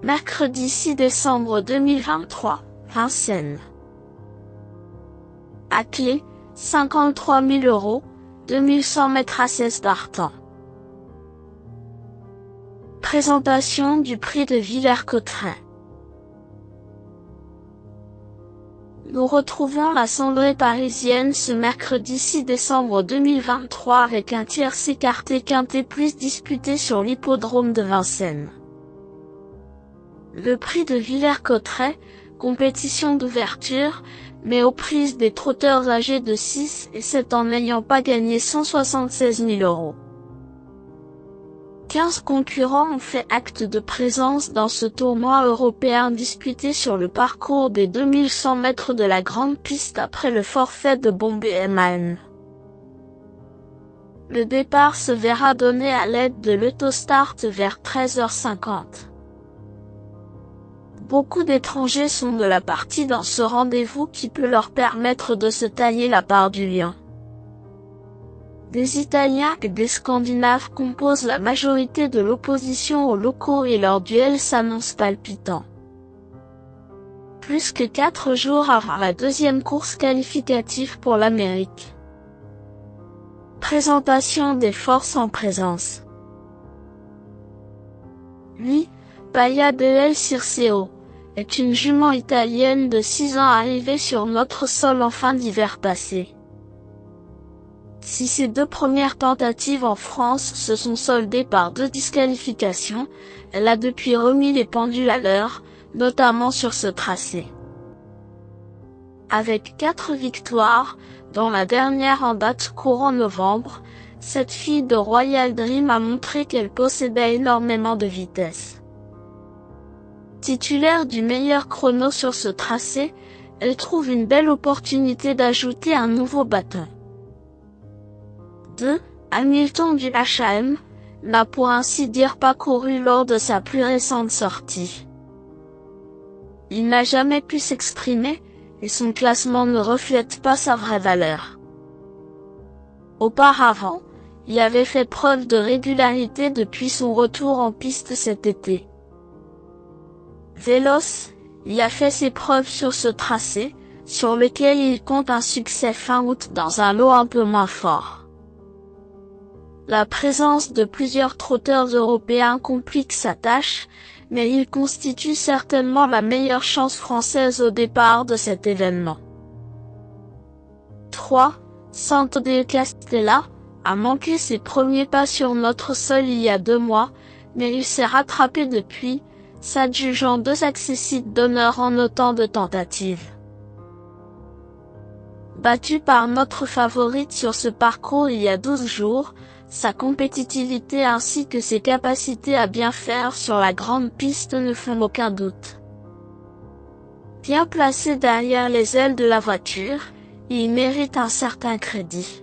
Mercredi 6 décembre 2023, Vincennes. À clé, 53 000 €, 2100 mètres à 16 d'Artan. Présentation du prix de Villers-Cotterêts. Nous retrouvons la cendrée parisienne ce mercredi 6 décembre 2023 avec un tiercé écarté quintet plus disputé sur l'hippodrome de Vincennes. Le prix de Villers-Cotterêts, compétition d'ouverture, met aux prises des trotteurs âgés de 6 et 7 ans n'ayant pas gagné 176 000 €. 15 concurrents ont fait acte de présence dans ce tournoi européen disputé sur le parcours des 2100 mètres de la grande piste après le forfait de Bombay MAN. Le départ se verra donné à l'aide de l'autostart vers 13h50. Beaucoup d'étrangers sont de la partie dans ce rendez-vous qui peut leur permettre de se tailler la part du lion. Des Italiens et des Scandinaves composent la majorité de l'opposition aux locaux et leur duel s'annonce palpitant. Plus que 4 jours avant la deuxième course qualificative pour l'Amérique. Présentation des forces en présence. Lui, Paia del Circeo, est une jument italienne de 6 ans arrivée sur notre sol en fin d'hiver passé. Si ses 2 premières tentatives en France se sont soldées par 2 disqualifications, elle a depuis remis les pendules à l'heure, notamment sur ce tracé. Avec 4 victoires, dont la dernière en date courant novembre, cette fille de Royal Dream a montré qu'elle possédait énormément de vitesse. Titulaire du meilleur chrono sur ce tracé, elle trouve une belle opportunité d'ajouter un nouveau bâton. 2. Hamilton du H&M n'a pour ainsi dire pas couru lors de sa plus récente sortie. Il n'a jamais pu s'exprimer, et son classement ne reflète pas sa vraie valeur. Auparavant, il avait fait preuve de régularité depuis son retour en piste cet été. Véloce, il a fait ses preuves sur ce tracé, sur lequel il compte un succès fin août dans un lot un peu moins fort. La présence de plusieurs trotteurs européens complique sa tâche, mais il constitue certainement la meilleure chance française au départ de cet événement. 3. Santo de Castella a manqué ses premiers pas sur notre sol il y a 2 mois, mais il s'est rattrapé depuis, s'adjugeant 2 accessites d'honneur en autant de tentatives. Battu par notre favorite sur ce parcours il y a 12 jours, sa compétitivité ainsi que ses capacités à bien faire sur la grande piste ne font aucun doute. Bien placé derrière les ailes de la voiture, il mérite un certain crédit.